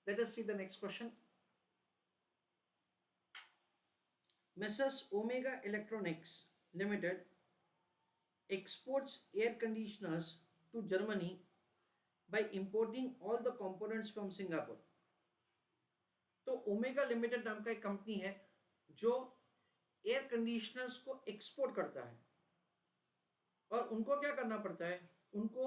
Let us see the next question. Messrs. Omega Electronics Limited exports air conditioners to Germany by importing all the components from Singapore. तो omega limited नाम का एक company है जो air conditioners को export करता है, और उनको क्या करना पड़ता है, उनको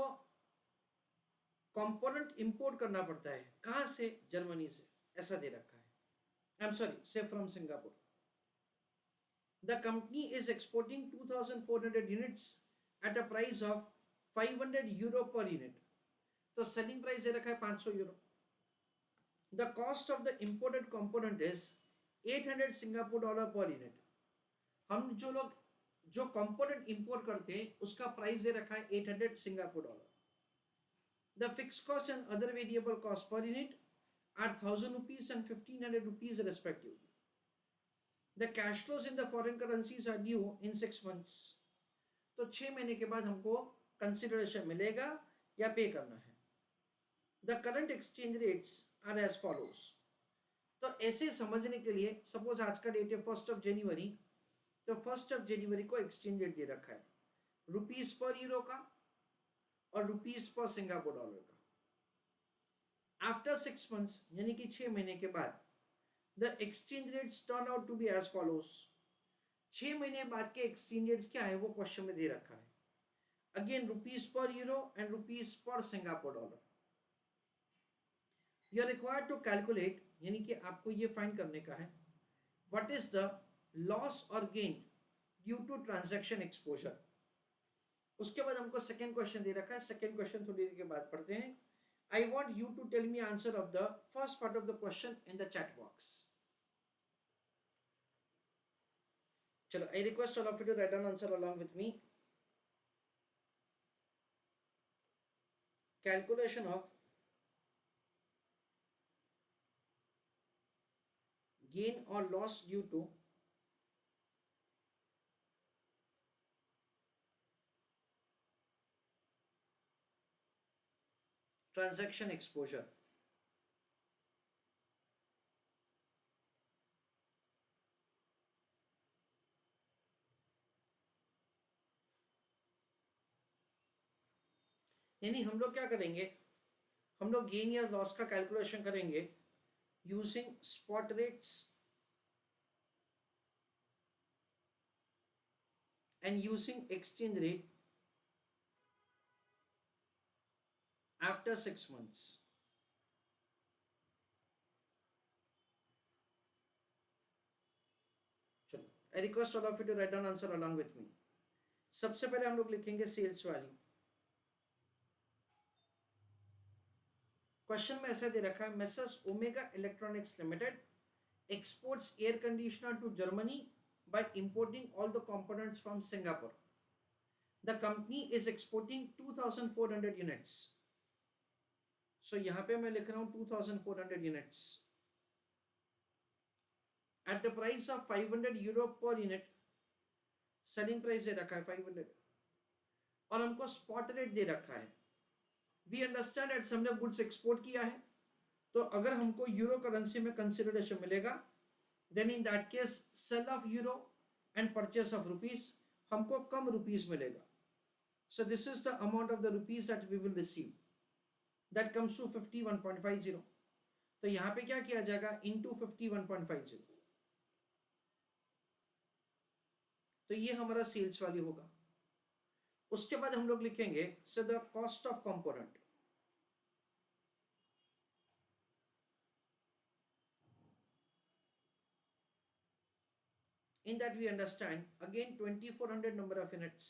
कंपोनेंट इंपोर्ट करना पड़ता है। कहां से? जर्मनी से, ऐसा दे रखा है। आई एम सॉरी, से from Singapore. The company is exporting 2400 units at a price of 500 euro पर यूनिट। तो सेलिंग प्राइस दे रखा है 500 euro. The cost of the imported component is 800 Singapore dollar per unit. हम जो कंपोनेंट इंपोर्ट करते हैं उसका प्राइस दे रखा है 800 Singapore dollar. The fixed cost and other variable costs per unit are 1000 rupees and 1500 rupees respectively. The cash flows in the foreign currencies are due in 6 months. तो 6 महीने के बाद हमको कंसिडरेशन मिलेगा या पे करना है। The current exchange rates are as follows. तो ऐसे समझने के लिए, सपोज आज का डेट है 1 जनवरी, तो 1 जनवरी को एक्सचेंज रेट दे रखा है रुपीस पर यूरो का और रुपीस पर सिंगापुर डॉलर का। आफ्टर 6 मंथ्स यानी कि 6 महीने के बाद, the exchange rates turn out to be as follows. 6 महीने बाद के एक्सचेंज रेट्स क्या है वो क्वेश्चन में दे रखा है। अगेन रुपीस पर यूरो एंड रुपीस पर Singapore dollar. You are required to calculate, यानी कि आपको ये फाइंड करने का है, व्हाट इज द लॉस और gain due to transaction exposure. उसके बाद हमको सेकेंड क्वेश्चन दे रखा है। सेकेंड क्वेश्चन थोड़ी देर के बाद पढ़ते हैं। I want you to tell me answer of the first part of the question in the chat box. चलो, I request all of you to write down answer along with me. Calculation of gain और loss due to transaction exposure. यानी हम लोग क्या करेंगे, हम लोग gain या लॉस का कैलकुलेशन करेंगे using spot rates and using exchange rate after 6 months। चलो, I request all of you to write down answer along with me. सबसे पहले हम लोग लिखेंगे सेल्स वैल्यू। क्वेश्चन में ऐसा दे रखा है, messrs omega electronics limited exports air conditioner to Germany by importing all the components from Singapore. The company is exporting 2400 units. So यहाँ पे मैं लिख रहा हूँ 2400 units at the price of 500 euro per unit. Selling price दे रखा है 500 और हमको स्पॉट रेट दे रखा है। वी अंडरस्टैंड एट हमने गुड्स एक्सपोर्ट किया है, तो अगर हमको यूरो करेंसी में कंसिडरेशन मिलेगा, then in that case sale of euro and purchase of rupees, हमको कम रुपीस मिलेगा। So this is the amount of the rupees that we will receive, that comes to 51.50। तो यहाँ पे क्या किया जाएगा, इंटू 51.50, तो ये हमारा सेल्स वैल्यू होगा। उसके बाद हम लोग लिखेंगे so the cost of component. In that we understand again 2400 number of units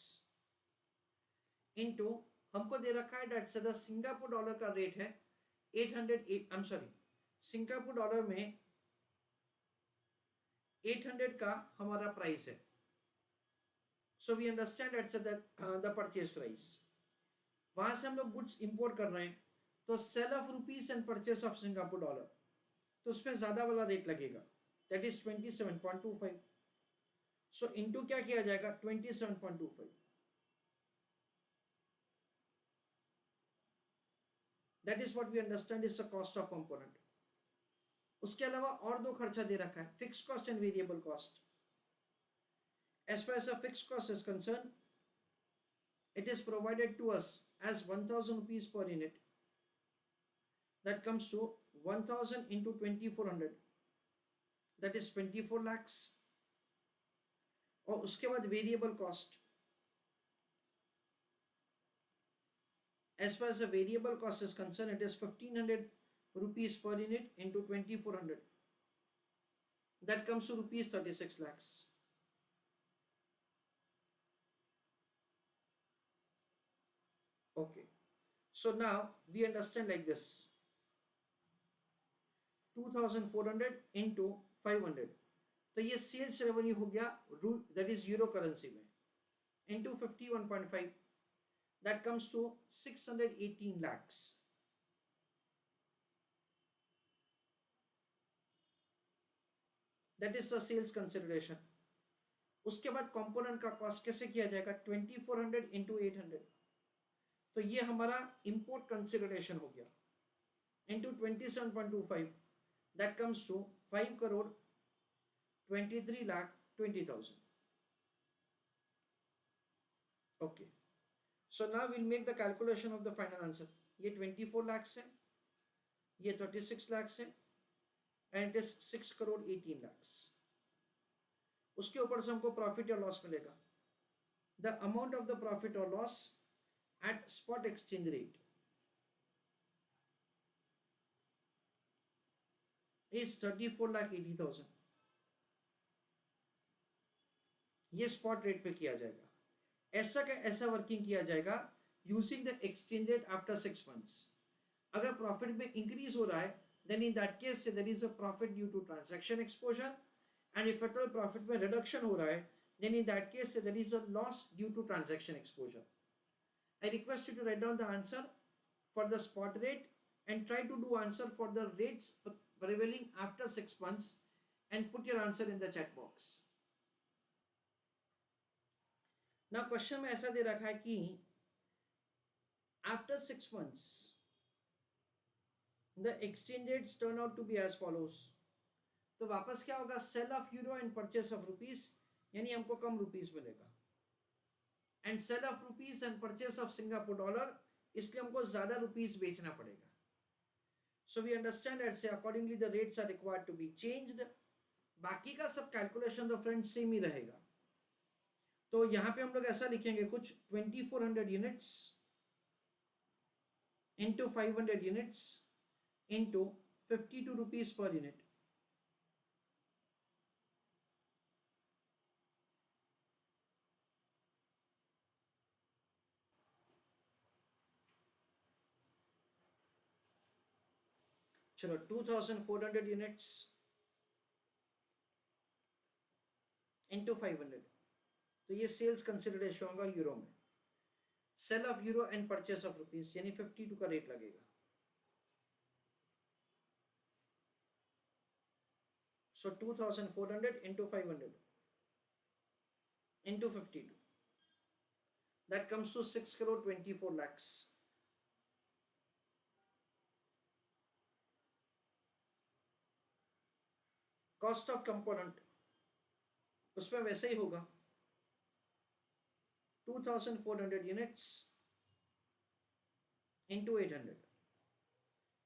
into, हमको दे रखा है डेट से द सिंगापुर डॉलर का रेट है 800, I am sorry, Singapore dollar में 800 का हमारा प्राइस है। सो वी अंडरस्टैंड एट से द परचेज प्राइस। वहां से हम लोग गुड्स इंपोर्ट कर रहे हैं, तो sale of rupees and purchase of Singapore dollar, तो उसमें ज्यादा वाला रेट लगेगा, दैट इज 27.25। सो इनटू क्या किया जाएगा 27.25, that is what we understand is the cost of component. उसके अलावा और दो खर्चा दे रखा है, fix cost and variable cost. As far as the fixed cost is concerned, it is provided to us as 1000 rupees per unit. That comes to 1000 into 2400, that is 24 lakhs. और उसके बाद variable cost, as far as the variable cost is concerned, it is 1500 rupees per unit into 2400, that comes to rupees 36 lakhs. Okay, so now we understand like this, 2400 into 500, तो ये sales revenue हो गया, that is euro currency में, into 51.5, that comes to 618 lakhs. That is the sales consideration. उसके बाद component का cost कैसे किया जाएगा, 2400 into 800, तो ये हमारा इंपोर्ट कंसिडरेशन हो गया, into 27.25, that comes to 5 crore 23 lakh 20,000. Okay, so now we'll make the calculation of the final answer. ये 24 lakhs है, ये 36 lakhs है, and it is 6 crore 18 lakhs. उसके ऊपर से हमको प्रॉफिट या लॉस मिलेगा. The amount of the profit or loss at spot exchange rate is 34,80,000. ये स्पॉट रेट पे किया जाएगा. ऐसा का ऐसा वर्किंग किया जाएगा using the exchange rate after 6 months. अगर प्रॉफिट में इंक्रीज हो रहा है, then in that case there is a profit due to transaction exposure, and if at all profit में reduction हो रहा है, then in that case there is a loss due to transaction exposure. I request you to write down the answer for the spot rate and try to do answer for the rates prevailing after 6 months and put your answer in the chat box. Now question में ऐसा दे रखा है कि after 6 months the exchange rates turn out to be as follows. तो वापस क्या होगा, sale of euro and purchase of rupees, यानी हमको कम रुपीस मिलेगा, and sale of rupees and purchase of Singapore dollar, इसलिए हमको ज्यादा रुपीस बेचना पड़ेगा. सो वी अंडरस्टैंड दैट से accordingly the rates are required to be changed. बाकी का सब कैलकुलेशन तो फ्रेंड्स सेम ही रहेगा. तो यहां पे हम लोग ऐसा लिखेंगे कुछ 2400 units into 500 units into 52 rupees per unit. चलो 2400 यूनिट्स इंटू 500, तो ये सेल्स कंसिडरेशन होगा यूरो में. Sale of euro and purchase of rupees, यानी 52 का रेट लगेगा. So 2400 into 500 into 52, that comes to 6 crore 24 lakhs. Cost of component उसमें वैसे ही होगा, 2400 यूनिट्स इंटू 800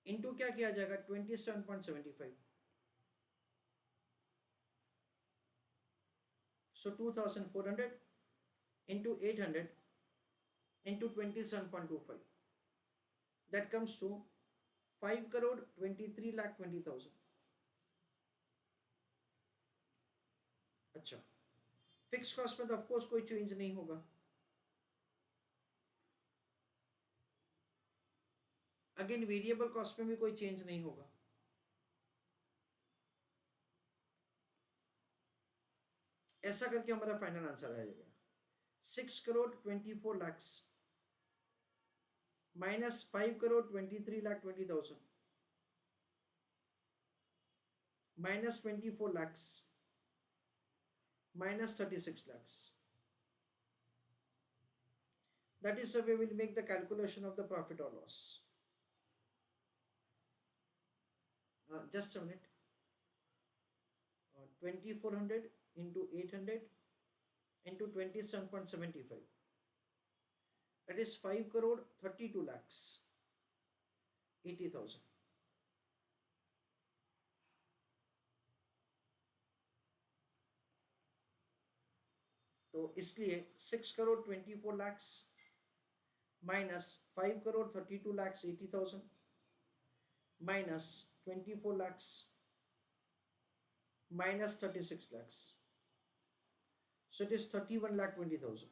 इंटू क्या किया जाएगा 27.75. सो 2400 into 800 into 27.25, that comes to 5 crore 23 lakh 20,000. अच्छा, फिक्स कॉस्ट में तो ऑफकोर्स कोई चेंज नहीं होगा. अगेन वेरिएबल कॉस्ट में भी कोई चेंज नहीं होगा. ऐसा करके हमारा फाइनल आंसर आ जाएगा 6 crore 24 lakhs minus 5 crore 23 lakh 20,000 minus 24 lakhs minus 36 lakhs. That is the way we will make the calculation of the profit or loss. Just a minute. 2400 into 800 into 27.75, that is 5 crore 32 lakhs 80,000. तो इसलिए 6 crore 24 lakhs minus 5 crore 32 lakhs 80,000 minus 24 lakhs minus 36 lakhs, so it is 31 lakh 20,000.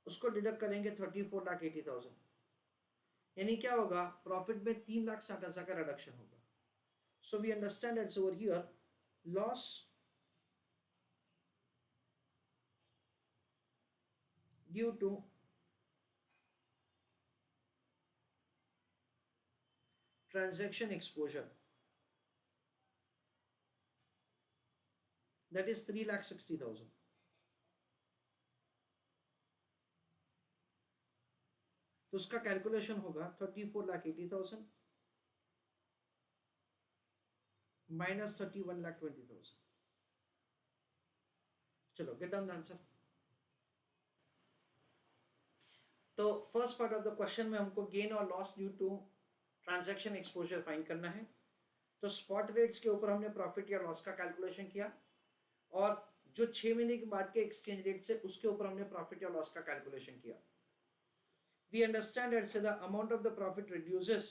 उसको deduct करेंगे 34 लाख 80,000, यानी क्या होगा, profit में 3 लाख 60,000 का reduction होगा. So we understand that's over here loss due to transaction exposure, that is 3,60,000. तो उसका कैलकुलेशन होगा 34,80,000 माइनस 31,20,000. चलो गेट डाउन द आंसर. तो first part of the question में हमको गेन और loss due to transaction exposure find करना है. तो स्पॉट रेट्स के ऊपर हमने प्रॉफिट या लॉस का कैलकुलेशन किया, और जो 6 महीने के बाद के एक्सचेंज रेट से उसके ऊपर हमने प्रॉफिट या लॉस का कैलकुलेशन किया. We understand that say the amount of the profit reduces,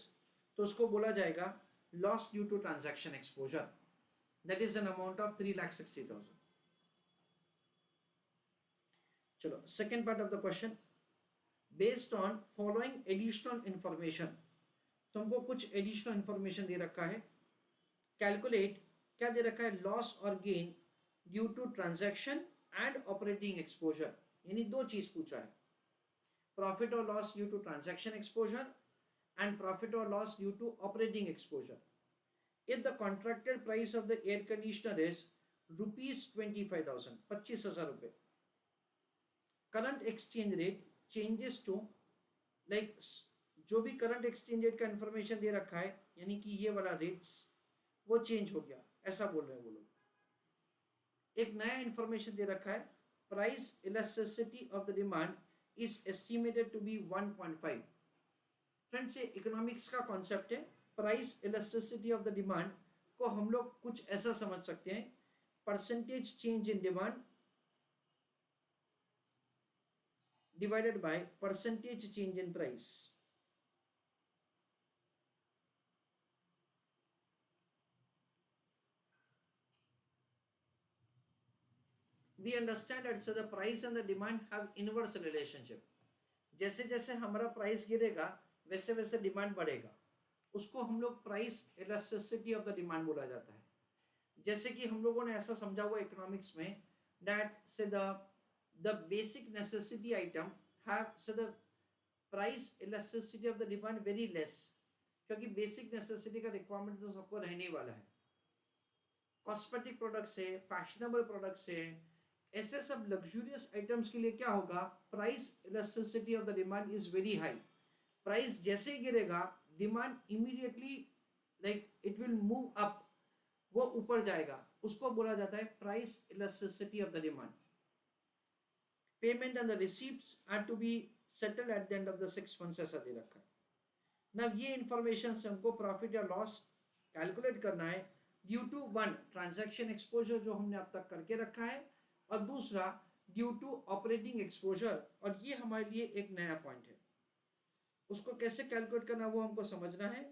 तो उसको बोला जाएगा loss due to transaction exposure, that is an amount of 3,60,000. चलो second part of the question, based on following additional information, तो हमको कुछ additional information दे रखा है. कैलकुलेट, क्या दे रखा है, लॉस और gain due to transaction and operating exposure, यानी दो चीज पूछा है, प्रॉफिट और loss due to transaction exposure and profit और loss due to operating exposure. If the contracted price of the air conditioner is ₹25,000, 25,000 रुपए, current exchange rate changes to, like जो भी करंट एक्सचेंज रेट का information दे रखा है, यानी कि ये वाला रेट्स वो चेंज हो गया, ऐसा बोल रहे हैं वो लोग. एक नया इंफॉर्मेशन दे रखा है, price elasticity of the demand is estimated to be 1.5. Friends ये इकोनॉमिक्स का कॉन्सेप्ट है. Price elasticity of the demand को हम लोग कुछ ऐसा समझ सकते हैं, percentage change in demand divided by percentage change in price. We understand that so the price and the demand have inverse relationship. जैसे जैसे हमारा प्राइस गिरेगा वैसे वैसे डिमांड बढ़ेगा, उसको हम लोग price elasticity of the demand बोला जाता है. जैसे कि हम लोगों ने ऐसा समझा हुआ इकोनॉमिक्स में, दैट से the basic necessity item have so the price elasticity of the demand very less, क्योंकि बेसिक नेसेसिटी का रिक्वायरमेंट तो सबको रहने वाला है. कॉस्मेटिक प्रोडक्ट्स है, फैशनेबल प्रोडक्ट्स है, ऐसे सब लग्जूरियस आइटम्स के लिए क्या होगा, price elasticity of the demand is very high. Price जैसे ही गिरेगा demand immediately like it will move up, वो ऊपर जाएगा, उसको बोला जाता है price elasticity of the demand. Payment and the receipts are to be settled at the end of the 6 months, ऐसा दे रखा है. ना ये इंफॉर्मेशन से हमको प्रॉफिट या लॉस कैलकुलेट करना है due to one transaction exposure जो हमने अब तक करके रखा है, और दूसरा ड्यू टू ऑपरेटिंग एक्सपोजर, और ये हमारे लिए एक नया पॉइंट है. उसको कैसे कैलकुलेट करना वो हमको समझना है.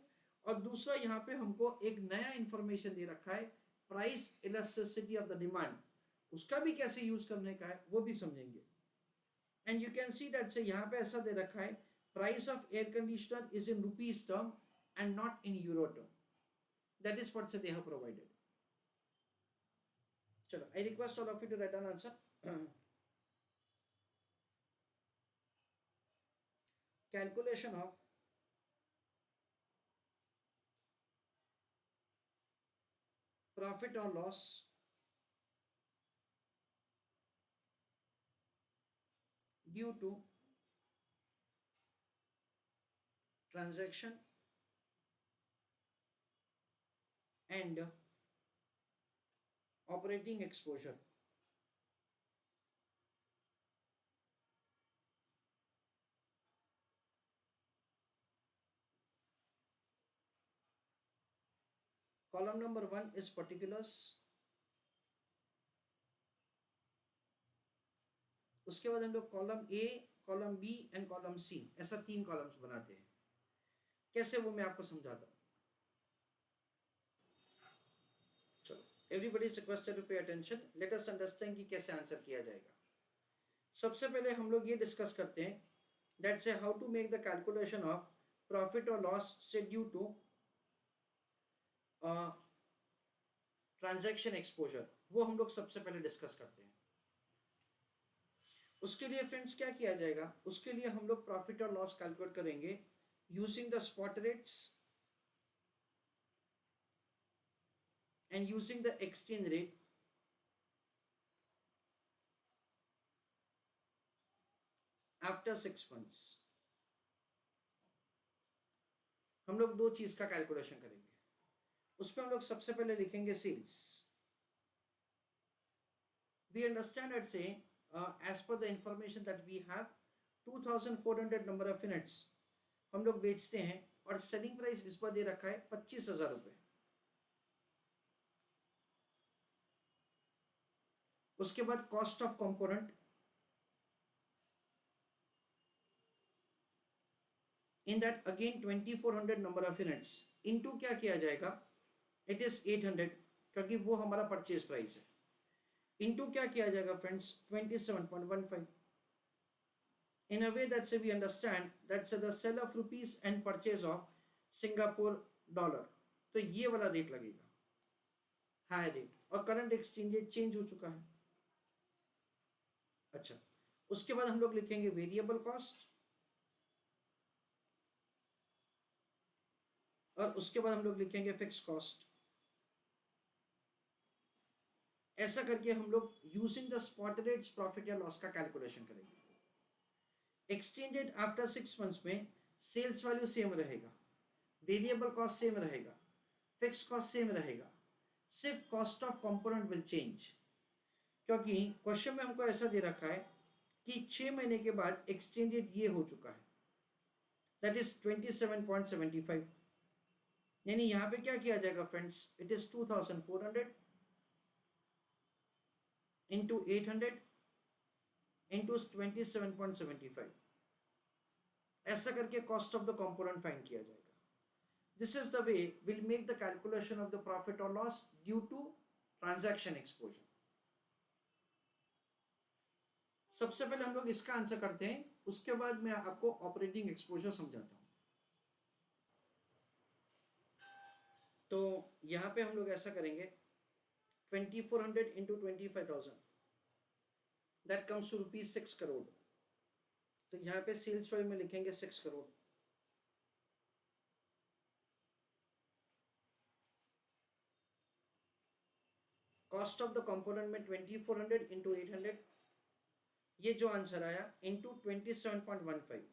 और दूसरा यहाँ पे हमको एक नया इंफॉर्मेशन दे रखा है, price elasticity of the demand, उसका भी कैसे यूज करने का है वो भी समझेंगे. And you can see that say यहाँ पे ऐसा दे रखा है, price of air conditioner is in rupees term and not in euro term, that is what say they have provided. चलो I request all of you to write an answer. Calculation of profit और loss due to transaction and operating exposure. Column number 1 is particulars. उसके बाद हम लोग column A, column B and column C, ऐसा 3 columns बनाते हैं. कैसे वो मैं आपको समझाता हूँ. चलो, everybody is requested to pay attention. Let us understand कि कैसे आंसर किया जाएगा. सबसे पहले हम लोग ये डिस्कस करते हैं that say how to make the calculation of profit और loss say due to transaction exposure. वो हम लोग सबसे पहले डिस्कस करते हैं. उसके लिए फ्रेंड्स क्या किया जाएगा, उसके लिए हम लोग प्रॉफिट और लॉस कैलकुलेट करेंगे using the spot rates and using the exchange rate after 6 months. हम लोग 2 चीज का कैलकुलेशन करेंगे. उसमें हम लोग सबसे पहले लिखेंगे सेल्स. वी अंडरस्टैंड एट से as per the information that we have 2400 number of units हम लोग बेचते हैं और सेलिंग प्राइस इस पर दे रखा है 25,000 रुपए. उसके बाद cost of component in that again 2400 number of units into क्या किया जाएगा, इट इज 800 क्योंकि वो हमारा परचेज प्राइस है. इनटू क्या किया जाएगा friends, 27.15. in a way that say we understand that's the sell of rupees and purchase of Singapore dollar. तो ये वाला रेट लगेगा, हाई रेट. और करंट एक्सचेंज रेट चेंज हो चुका है. अच्छा, उसके बाद हम लोग लिखेंगे वेरिएबल कॉस्ट और उसके बाद हम लोग लिखेंगे फिक्स कॉस्ट. ऐसा करके हम लोग using the spot rates profit या लॉस का कैलकुलेशन करेंगे. एक्सचेंज रेट आफ्टर 6 months में सेल्स वैल्यू सेम रहेगा, वेरिएबल कॉस्ट सेम रहेगा, फिक्स कॉस्ट सेम रहेगा, सिर्फ cost of component will change. क्योंकि क्वेश्चन में हमको ऐसा दे रखा है कि 6 महीने के बाद एक्सचेंज रेट ये हो चुका है, दैट इज 27.75. यानी यहां पे क्या किया जाएगा friends, it is 2400 into 800 into 27.75. ऐसा करके cost of the component find किया जाएगा. This is the way will make the calculation of the profit और loss due to transaction exposure. सबसे पहले हम लोग इसका आंसर करते हैं, उसके बाद मैं आपको ऑपरेटिंग एक्सपोजर समझाता हूं. तो यहां पे हम लोग ऐसा करेंगे 2400 into 25,000 that comes to rupees 6 crore. तो यहाँ पे सेल्स वैल्यू में लिखेंगे 6 crore. Cost of the component में 2400 into 800, ये जो आंसर आया into 27.15,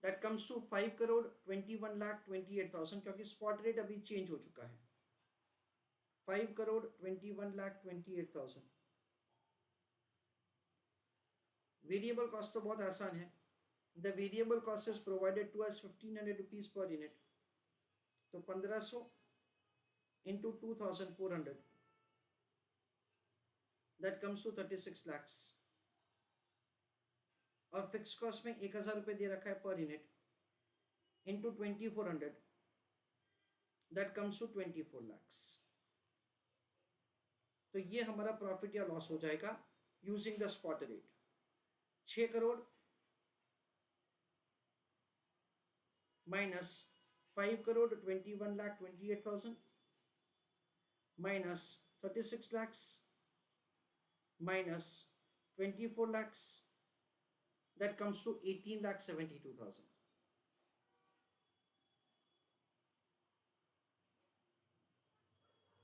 that comes to 5 crore 21,28,000 क्योंकि स्पॉट रेट अभी चेंज हो चुका है. 5 crore 21,28,000. वेरिएबल कॉस्ट तो बहुत आसान है. The variable cost is provided to us 1500 rupees per unit. तो 1500 into 2400, that comes to 36 lakhs. और फिक्स कॉस्ट में 1000 रुपये दे रखा है per unit into 2400, that comes to 24 lakhs. तो ये हमारा प्रॉफिट या लॉस हो जाएगा using the spot rate. 6 crore minus 5 crore 21,28,000 minus 36 lakhs minus 24 lakhs, that comes to 18,72,000.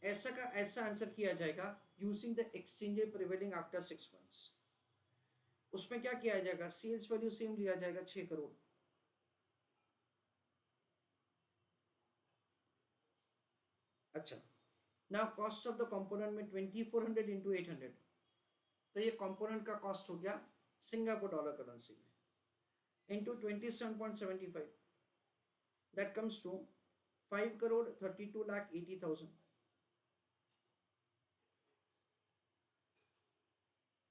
ऐसा का ऐसा आंसर किया जाएगा using the exchange rate prevailing after 6 months. उसमें क्या किया जाएगा, सेल्स वैल्यू सेम लिया जाएगा 6 करोड़. अच्छा, now cost of the component में 2400 इंटू 800, तो ये कंपोनेंट का कॉस्ट हो गया सिंगापुर डॉलर करेंसी में, इंटू 27.75, दैट कम्स टू 5,32,80,000।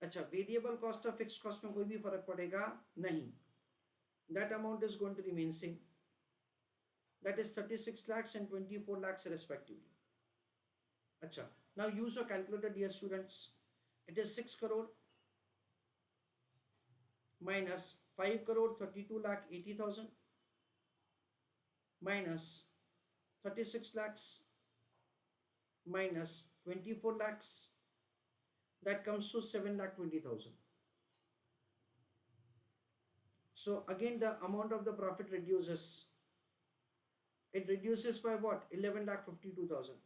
अच्छा, वेरिएबल कॉस्ट और फिक्स कॉस्ट में कोई भी फर्क पड़ेगा नहीं, that amount is going to remain same, that is 36 lakhs and 24 lakhs respectively. अच्छा, now use your calculator dear students. It is 6 crore minus 5 crore 32 lakh 80,000 minus 36 lakhs minus 24 lakhs, that comes to 7 lakh 20,000. So again the amount of the profit reduces, it reduces by what, 11 lakh 52,000.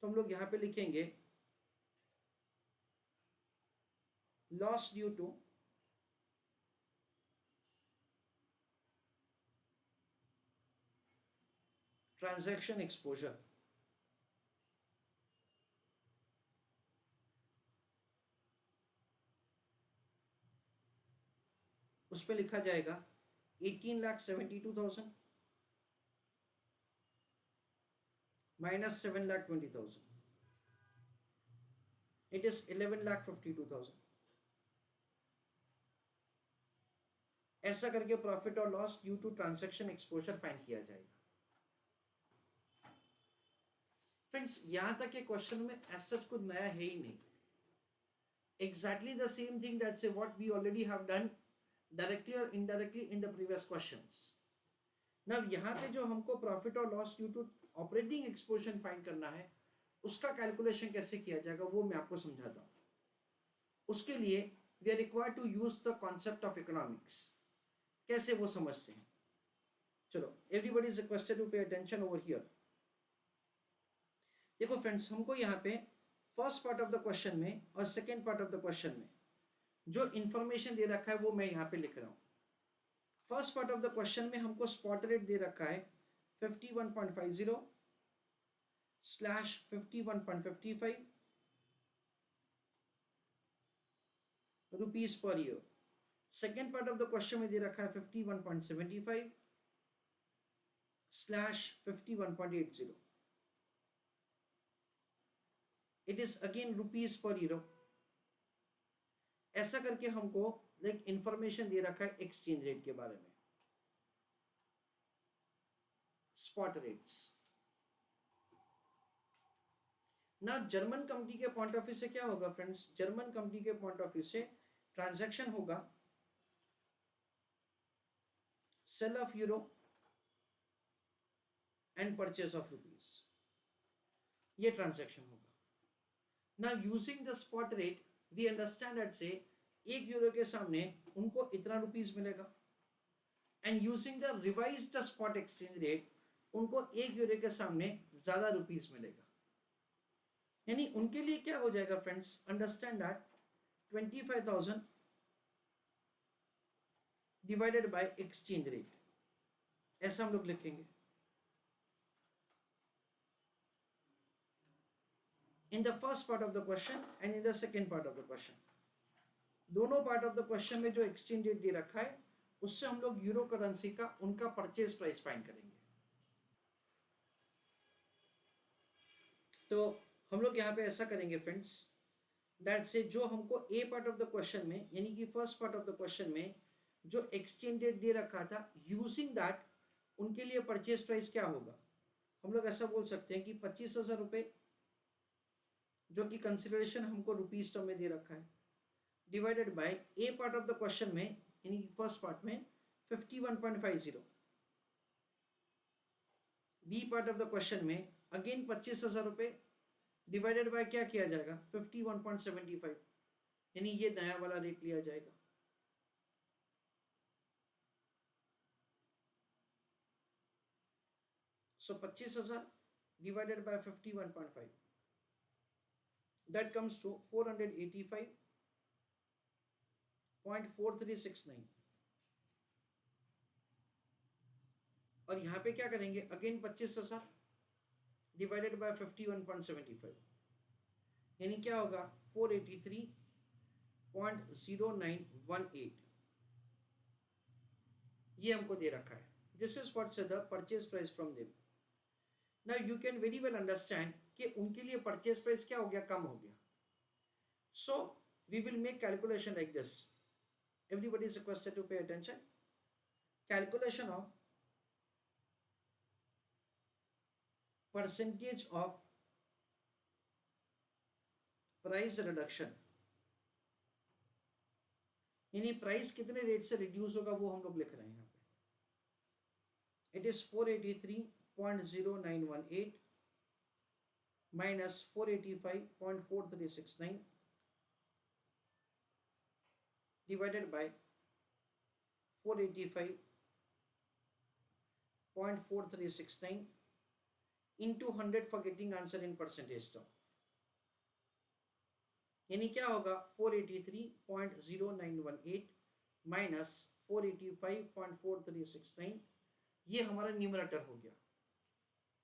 तो हम लोग यहाँ पे लिखेंगे loss due to transaction exposure, उस पर लिखा जाएगा 18,72,000 minus 7,20,000, it is 11,52,000. ऐसा करके प्रॉफिट और loss due to transaction exposure find किया जाएगा। फ्रेंड्स, यहां तक के क्वेश्चन में ऐसा कुछ नया है ही नहीं, exactly the same thing that's what we already have done directly or indirectly in the previous questions. Now यहाँ पे जो हमको प्रॉफिट और loss due to operating exposure find करना है, उसका कैलकुलेशन कैसे किया जाएगा वो मैं आपको समझाता हूँ। उसके लिए we are required to use the concept of economics, कैसे वो समझते हैं। चलो, everybody is requested to pay attention over here. देखो फ्रेंड्स, हमको यहाँ पे first part of the question में और second part of the question में जो इंफॉर्मेशन दे रखा है वो मैं यहाँ पे लिख रहा हूँ। First part of the question में हमको स्पॉट रेट दे रखा है 51.50 / 51.55 rupees per year. Second part of the question में दे रखा है 51.75 / 51.80, it is again rupees per euro. ऐसा करके हमको लाइक इंफॉर्मेशन दे रखा है एक्सचेंज रेट के बारे में, स्पॉट रेट्स। ना जर्मन कंपनी के पॉइंट ऑफ व्यू से क्या होगा फ्रेंड्स, जर्मन कंपनी के पॉइंट ऑफ व्यू से ट्रांजैक्शन होगा sale of euro and purchase of rupees, ये ट्रांजैक्शन होगा। ना using the spot rate we understand that say 1 euro के सामने उनको इतना रुपीज मिलेगा, and using the revised spot exchange rate उनको 1 यूरो के सामने ज्यादा रुपीज मिलेगा। यानी उनके लिए क्या हो जाएगा friends, understand that 25,000 divided by exchange rate, ऐसा हम लोग लिखेंगे। in the first part of the question and in the second part of the question, दोनों पार्ट ऑफ द क्वेश्चन में जो एक्सचेंज रेट दे रखा है उससे हम लोग यूरो करेंसी का उनका परचेज प्राइस फाइंड करेंगे। तो हम लोग यहाँ पे ऐसा करेंगे फ्रेंड्स, दैट से जो हमको ए पार्ट ऑफ द क्वेश्चन में यानी कि first part of the question में जो एक्सचेंज रेट दे रखा था, यूजिंग दैट उनके लिए परचेज प्राइस क्या होगा, हम लोग ऐसा बोल सकते हैं कि 25,000 रुपये, जो कि कंसिडरेशन हमको रुपीज टर्म में दे रखा है, divided by A part of the question में यानी कि फर्स्ट पार्ट में 51.50, B part of the question में अगेन 25,000 रुपये डिवाइडेड बाय क्या किया जाएगा 51.75, यानी ये नया वाला रेट लिया जाएगा। सो 25,000 divided by 51.5, that comes to 485.4369। और यहां पे क्या करेंगे, अगेन 25,000 डिवाइडेड बाय 51.75, यानी क्या होगा 483.0918, ये हमको दे रखा है. This is what's the purchase price from them. Now you can very well understand कि उनके लिए परचेज प्राइस क्या हो गया, कम हो गया. So we will make calculation like this. Everybody is requested to pay attention. Calculation of percentage of price reduction, यानी प्राइस कितने रेट से रिड्यूस होगा वो हम लोग लिख रहे हैं यहाँ पे. It is 483.0918 minus 485.4369 divided by 485.4369 into 100 for getting answer in percentage term. यानी क्या होगा 483.0918 माइनस 485.4369, ये हमारा न्यूमरेटर हो गया,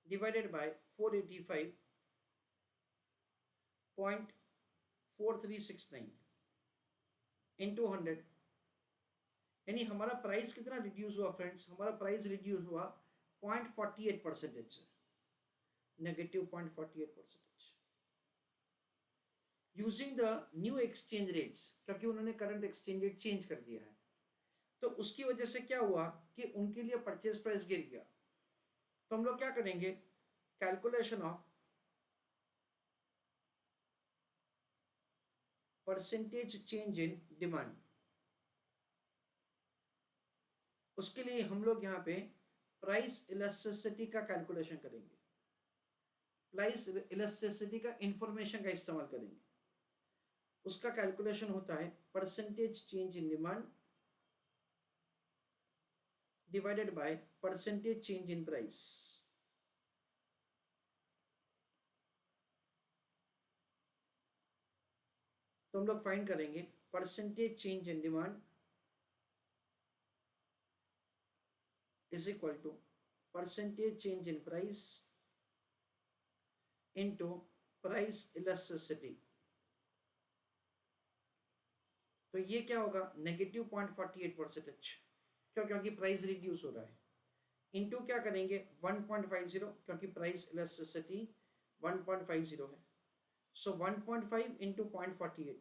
डिवाइडेड बाय 485.4369 इंटू 100, यानी हमारा प्राइस कितना रिड्यूस हुआ फ्रेंड्स, हमारा प्राइस रिड्यूस हुआ 0.48% से, negative 0.48%. Using the new exchange rates, क्योंकि उन्होंने करंट एक्सचेंज रेट चेंज कर दिया है, तो उसकी वजह से क्या हुआ कि उनके लिए परचेज प्राइस गिर गया. तो हम लोग क्या करेंगे, calculation of percentage change in demand, उसके लिए हम लोग यहाँ पे प्राइस इलास्टिसिटी का कैलकुलेशन करेंगे, प्राइस इलास्टिसिटी का इंफॉर्मेशन का इस्तेमाल करेंगे. उसका कैलकुलेशन होता है percentage change in demand divided by percentage change in price. तो हम लोग फाइंड करेंगे percentage change in demand is equal to percentage change in price into price elasticity. तो ये क्या होगा, नेगेटिव 0.48%, क्यों, क्योंकि प्राइस रिड्यूस हो रहा है, इंटू क्या करेंगे 1.50, क्योंकि प्राइस इलास्टिसिटी 1.50 है. So 1.5 into 0.48,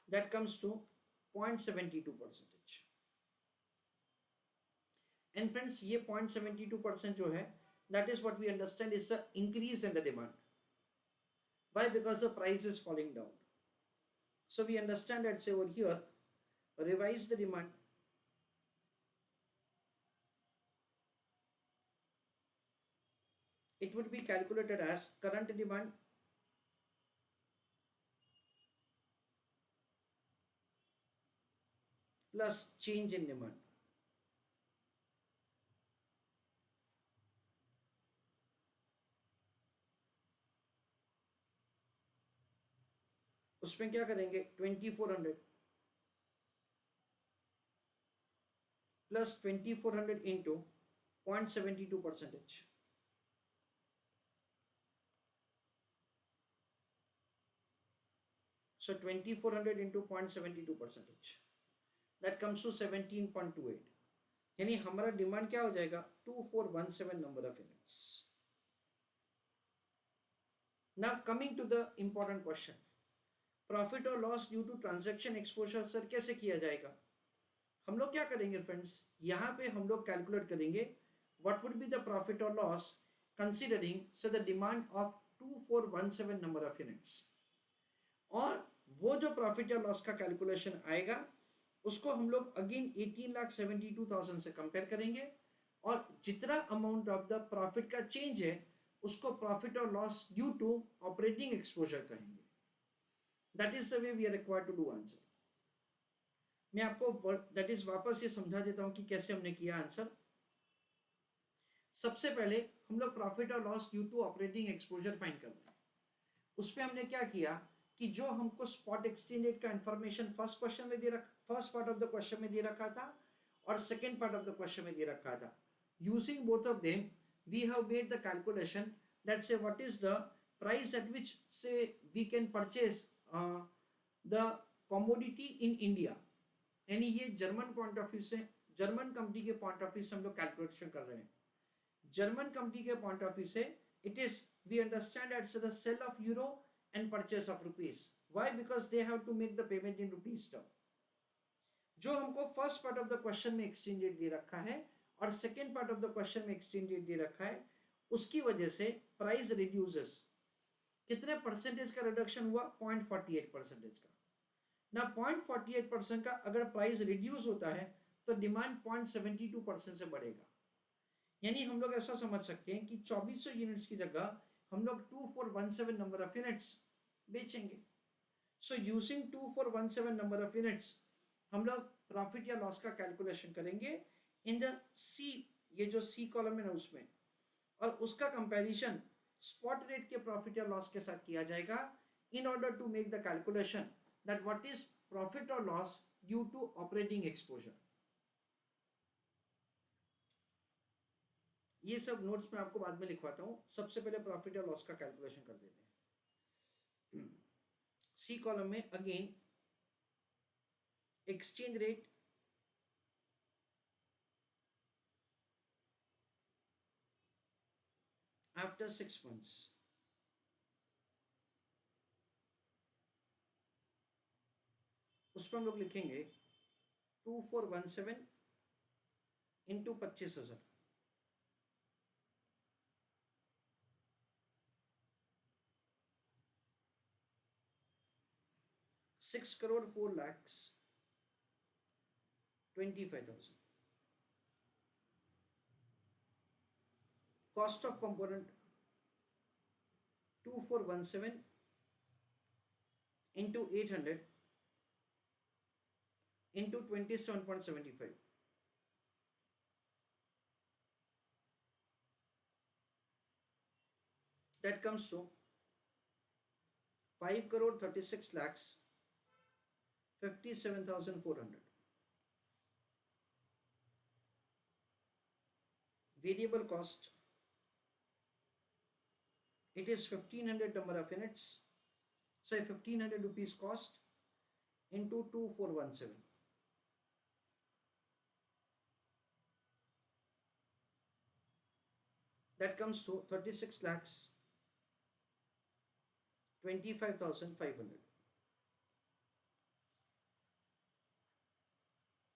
that comes to 0.72%. And friends, ये 0.72% जो है, that is what we understand is the increase in the demand. Why? Because the price is falling down. So we understand that, say over here, revise the demand. It would be calculated as current demand plus change in demand. उसमें क्या करेंगे 2400 plus 2400 into 0.72%. So 2400 into 0.72%, that comes to 17.28. यानी हमारा demand क्या हो जाएगा 2417 number of units. Now coming to the important question, profit और loss due to transaction exposure sir कैसे किया जाएगा. हम लोग क्या करेंगे फ्रेंड्स, यहाँ पे हम लोग कैलकुलेट करेंगे what would be the profit और loss considering so the demand of 2417 number of units, और वो जो प्रॉफिट या लॉस का कैलकुलेशन आएगा उसको हम लोग अगेन 18,72,000 से कंपेयर करेंगे, और जितना अमाउंट ऑफ द प्रॉफिट का चेंज है उसको प्रॉफिट और loss due to operating exposure कहेंगे. That is the way we are required to do answer. मैं आपको that is वापस ये समझा देता हूं कि कैसे हमने किया आंसर. सबसे पहले हम लोग प्रॉफिट और loss due to operating exposure find कर रहे हैं. उसमें हमने क्या किया कि जो हमको स्पॉट एक्सचेंज रेट का इंफॉर्मेशन फर्स्ट क्वेश्चन में first part of the question में दे रखा था और second part of the question में दे रखा था, using both of them we have made the calculation that say what is the price at which say we can purchase the commodity in India, यानी ये जर्मन पॉइंट ऑफ व्यू से, German company के point of view से हम लोग कैलकुलेशन कर रहे हैं. जर्मन कंपनी के पॉइंट ऑफ व्यू से it is we understand it's the sale of euro and purchase of rupees. Why? Because they have to make the payment in rupees term. जो हमको first part of the question में exchange rate दे रखा है और second part of the question में exchange rate दे रखा है, उसकी वजह से प्राइस रिड्यूसेस. कितने परसेंटेज का रिडक्शन हुआ? 0.48% का. ना 0.48% का अगर प्राइस रिड्यूस होता है तो डिमांड 0.72% से बढ़ेगा. यानी हम लोग ऐसा समझ सकते हैं कि 2400 यूनिट्स की जगह हम लोग 2417 नंबर ऑफ यूनिट्स बेचेंगे. So using 2417 number of units हम लोग प्रॉफिट या लॉस का कैलकुलेशन करेंगे इन द सी, ये जो सी कॉलम है ना उसमें, और उसका कंपैरिजन स्पॉट रेट के प्रॉफिट या लॉस के साथ किया जाएगा in order to make the calculation that what is profit or loss due to operating exposure. ये सब नोट्स में आपको बाद में लिखवाता हूं. सबसे पहले प्रॉफिट या लॉस का कैलकुलेशन कर देते हैं. सी कॉलम में again exchange rate after 6 months. उस पर हम लोग लिखेंगे 2417 into 25,000. 6,04,25,000. Cost of component 2417 into 800 into 27.75. That comes to 5,36,57,400. Variable cost, it is 1500 number of units, say 1500 rupees cost into 2417. That comes to 36,25,500.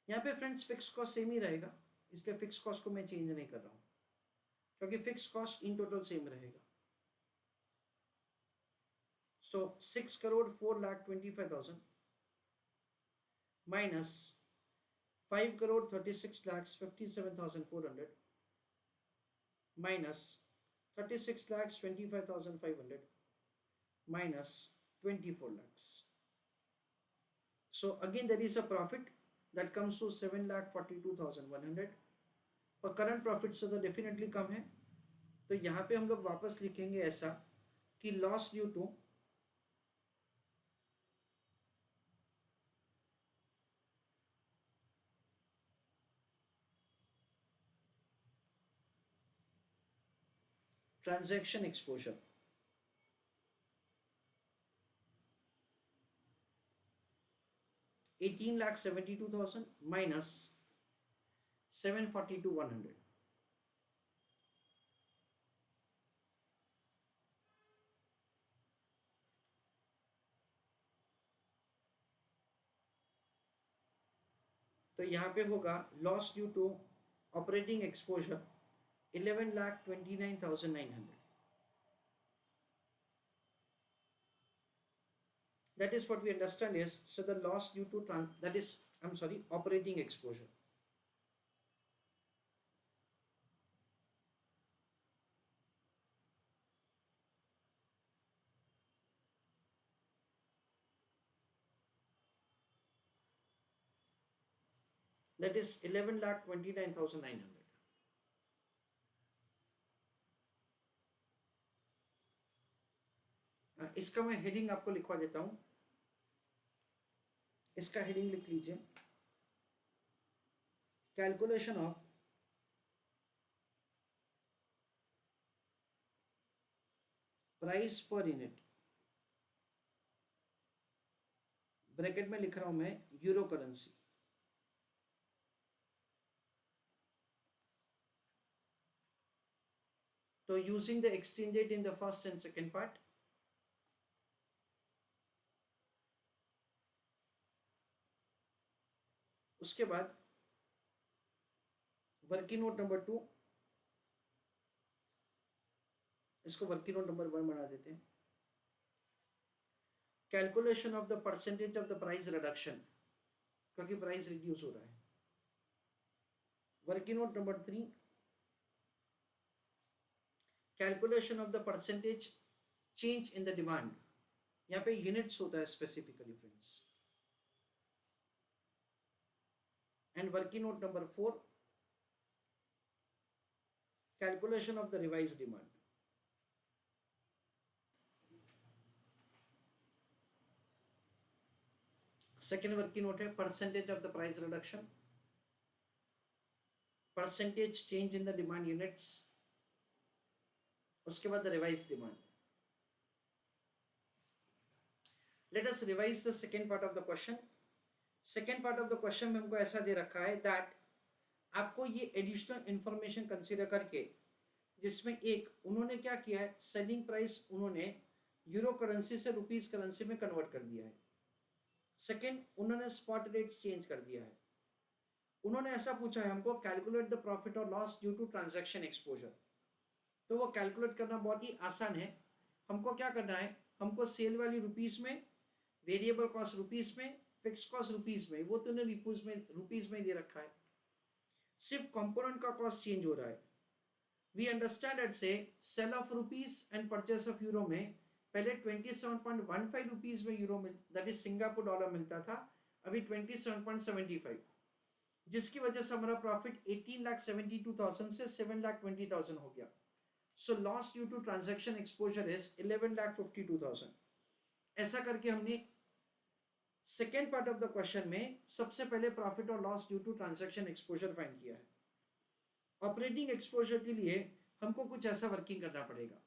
यहाँ पे फ्रेंड्स फिक्स कॉस्ट सेम ही रहेगा, इसलिए fix cost को मैं चेंज नहीं कर रहा हूँ क्योंकि fix cost in total same रहेगा. So 6,04,25,000 minus 5,36,57,400 minus 36,25,500 minus 24 lakhs. So again there is a profit that comes to 7,42,100. पर करंट प्रॉफिट से तो डेफिनेटली कम है, तो यहाँ पे हम लोग वापस लिखेंगे ऐसा कि loss due to transaction exposure. $18,72,000 minus 742,100. तो यहाँ पे होगा loss due to operating exposure 11,29,900. That is what we understand is, so the loss due to operating exposure. That is 11,29,900. इसका मैं हेडिंग आपको लिखवा देता हूं. इसका हेडिंग लिख लीजिए, calculation of price per unit, bracket में लिख रहा हूं मैं यूरो करेंसी, तो using the exchange rate in the first and second part, उसके बाद वर्किंग नोट नंबर 2, इसको वर्किंग नोट नंबर 1 बना देते हैं, calculation of the percentage of the price reduction, क्योंकि प्राइस रिड्यूस हो रहा है। Working note number 3, calculation of the percentage change in the demand, यहाँ पे यूनिट्स होता है specifically friends. And working note number 4, calculation of the revise demand. Second working note है percentage of the price reduction, percentage change in the demand units, उसके बाद revise demand. Let us revise the second part of the question. Second part of the question में हमको ऐसा दे रखा है that आपको ये एडिशनल इंफॉर्मेशन कंसीडर करके, जिसमें एक उन्होंने क्या किया है, सेलिंग प्राइस उन्होंने यूरो करेंसी से रुपीज करेंसी में कन्वर्ट कर दिया है। सेकेंड, उन्होंने स्पॉट रेट्स चेंज कर दिया है। उन्होंने ऐसा पूछा है हमको कैलकुलेट द प्रॉफिट और loss due to transaction exposure, तो वो कैलकुलेट करना बहुत ही आसान है। हमको क्या करना है, हमको सेल वैल्यू रुपीस में, वेरिएबल कॉस्ट रुपीस में, फिक्स कॉस्ट रुपीस में, वो तो रुपीस में दे रखा है, सिर्फ कंपोनेंट का कॉस्ट चेंज हो रहा है। We understand at say sale of rupees and purchase of euro में पहले 27.15 रुपीस में यूरो मिल, दैट इज सिंगापुर डॉलर मिलता था, अभी 27.75, जिसकी वजह से हमारा प्रॉफिट 18,72,000 से 7,20,000 हो गया। So loss due to transaction exposure is 11,52,000। ऐसा करके हमने second part of the question में सबसे पहले प्रॉफिट और loss due to transaction exposure find किया है। ऑपरेटिंग एक्सपोजर के लिए हमको कुछ ऐसा वर्किंग करना पड़ेगा।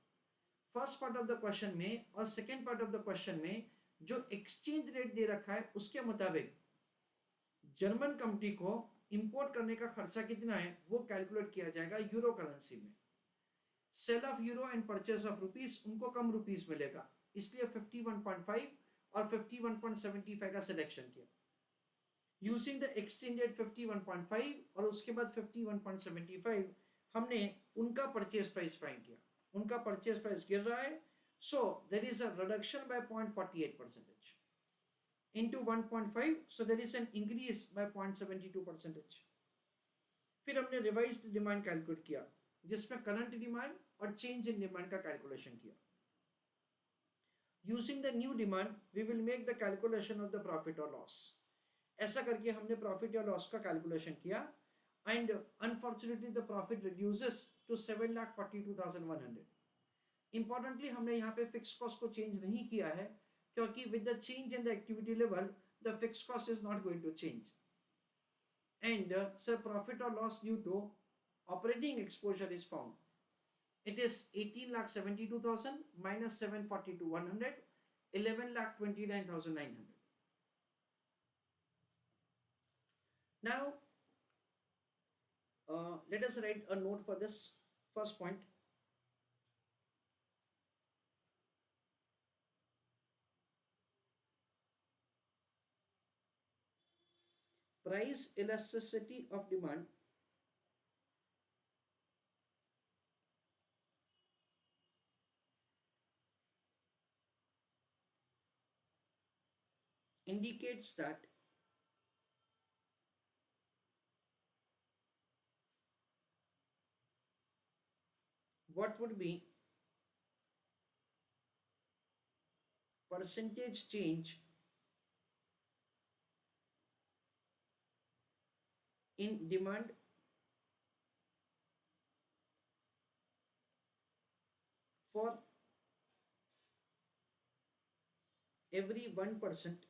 First part of the question में और second part of the question में जो एक्सचेंज रेट दे रखा है उसके मुताबिक जर्मन कंपनी को इंपोर्ट करने का खर्चा कितना है वो कैलकुलेट किया जाएगा यूरो करेंसी में। Sale of euro and purchase of rupees उनको कम रुपीस मिलेगा, इसलिए 51.5 और 51.75 का सिलेक्शन किया। यूजिंग द एक्सचेंज रेट 51.5 और उसके बाद 51.75 हमने उनका परचेस प्राइस फाइंड किया। उनका परचेस प्राइस गिर रहा है, so there is a reduction by 0.48% into 1.5, so there is an increase by 0.72%। फिर हमने रिवाइज्ड डिमांड कैलकुलेट किया, जिसमें करंट डिमांड और चेंज इन डिमांड का कैलकुलेशन किया। Using the new demand we will make the calculation of the profit और loss. ऐसा करके हमने प्रॉफिट या लॉस का कैलकुलेशन किया and unfortunately the profit reduces to 7,42,100। Importantly हमने यहाँ पे फिक्स कॉस्ट को चेंज नहीं किया है, क्योंकि with the change in the activity level the fix cost is not going to change. And sir profit और loss due to operating exposure is found, it is 18,72,000 minus 742,100, 11,29,900. Now let us write a note for this first point. Price elasticity of demand indicates that what would be percentage change in demand for every 1%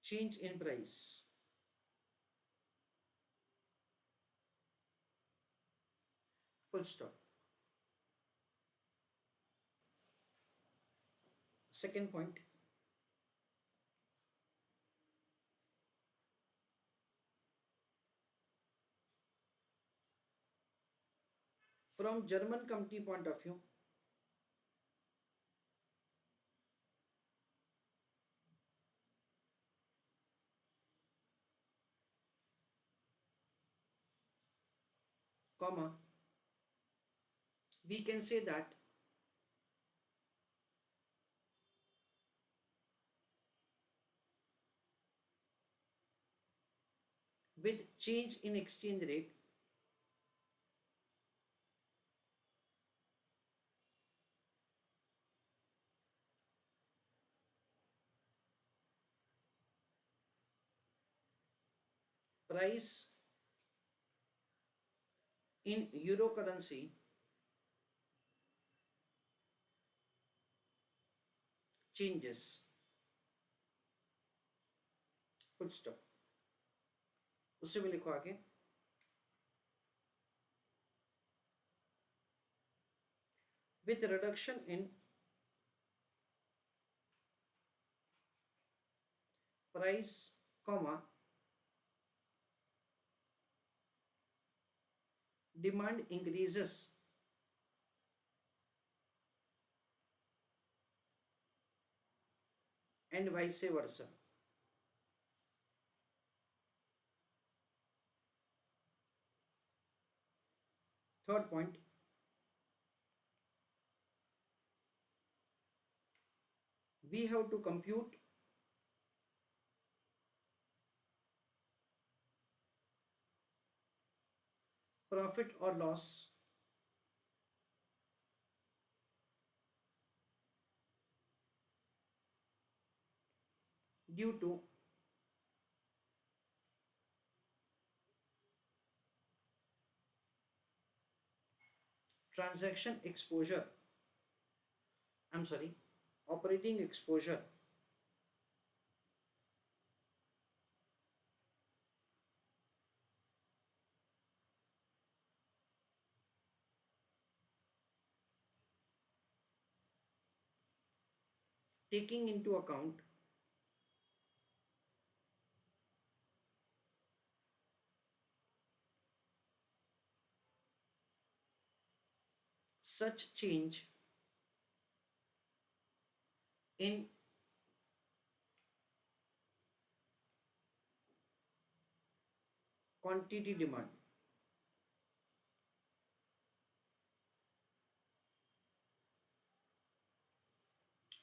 change in price. full stop. Second point, from German company point of view, comma, we can say that with change in exchange rate, price in euro currency changes, full stop. उससे भी लिखो आगे, with reduction in price, comma, demand increases, and vice versa. Third point, we have to compute profit or loss due to transaction exposure, I'm sorry, operating exposure, taking into account such change in quantity demand,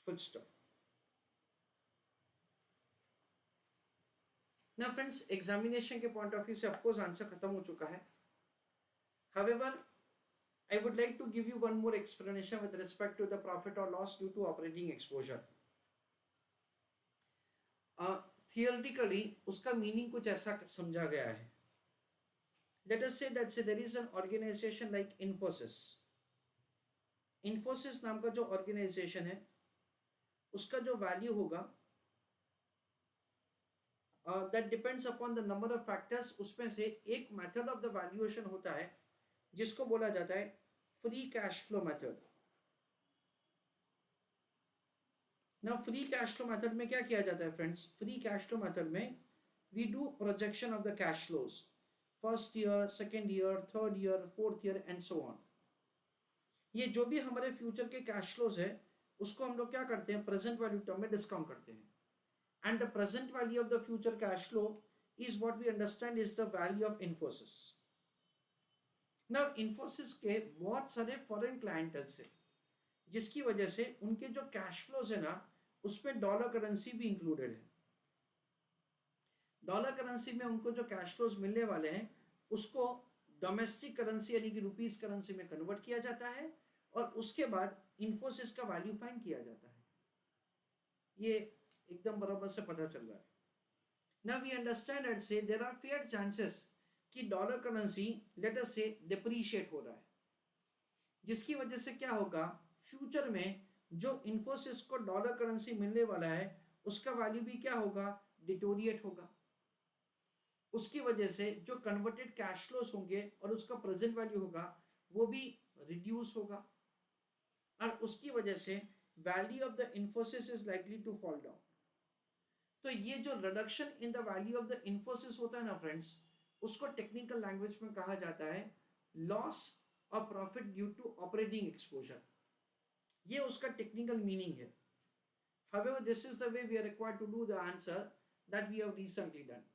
full stop. ना friends, examination के point of view से of course answer खत्म हो चुका है. However, I would like to give you one more explanation with respect to the profit or loss due to operating exposure. Theoretically, उसका meaning कुछ ऐसा समझा गया है. Let us say that there is an organization like Infosys. Infosys नाम का जो organisation है, उसका जो वैल्यू होगा, that depends upon the number of factors. उसमें से एक मेथड ऑफ द वैल्यूएशन होता है जिसको बोला जाता है फ्री कैश फ्लो मेथड. ना फ्री कैश फ्लो मेथड में क्या किया जाता है friends? Free cash flow method में we do projection of the cash flows, first year, second year, third year, fourth year and so on. ये जो भी हमारे फ्यूचर के कैश फ्लोज है उसको हम लोग क्या करते हैं? प्रेजेंट वैल्यू टर्म में डिस्काउंट करते हैं. And the present value of the future cash flow is what we understand is the value of Infosys. Now Infosys के बहुत सारे फॉरेन क्लाइंटल्स है जिसकी वजह से उनके जो कैश फ्लोज है ना उसमें डॉलर करेंसी भी इंक्लूडेड है. डॉलर करेंसी में उनको जो कैश फ्लोज मिलने वाले हैं उसको डोमेस्टिक करेंसी यानी कि रुपीस करेंसी में कन्वर्ट किया जाता है और उसके बाद इन्फोसिस का वैल्यू फाइंड किया जाता है. ये एकदम बराबर से पता चल रहा है. नाउ वी अंडरस्टैंड एंड से देयर आर फेयर चांसेस कि डॉलर करेंसी लेट अस से डिप्रीशिएट हो रहा है, जिसकी वजह से क्या होगा, फ्यूचर में जो इन्फोसिस को डॉलर करेंसी मिलने वाला है उसका वैल्यू भी क्या होगा? डिटोरिएट होगा. उसकी वजह से जो कन्वर्टेड कैश फ्लोज होंगे और उसका प्रेजेंट वैल्यू होगा वो भी रिड्यूस होगा, और उसकी वजह से value of the Infosys is likely to fall down. तो ये जो reduction in the value of the Infosys होता है ना फ्रेंड्स, उसको टेक्निकल लैंग्वेज में कहा जाता है loss of profit due to operating exposure. ये उसका टेक्निकल मीनिंग है। However, this is the way we are required to do the answer that we have recently done.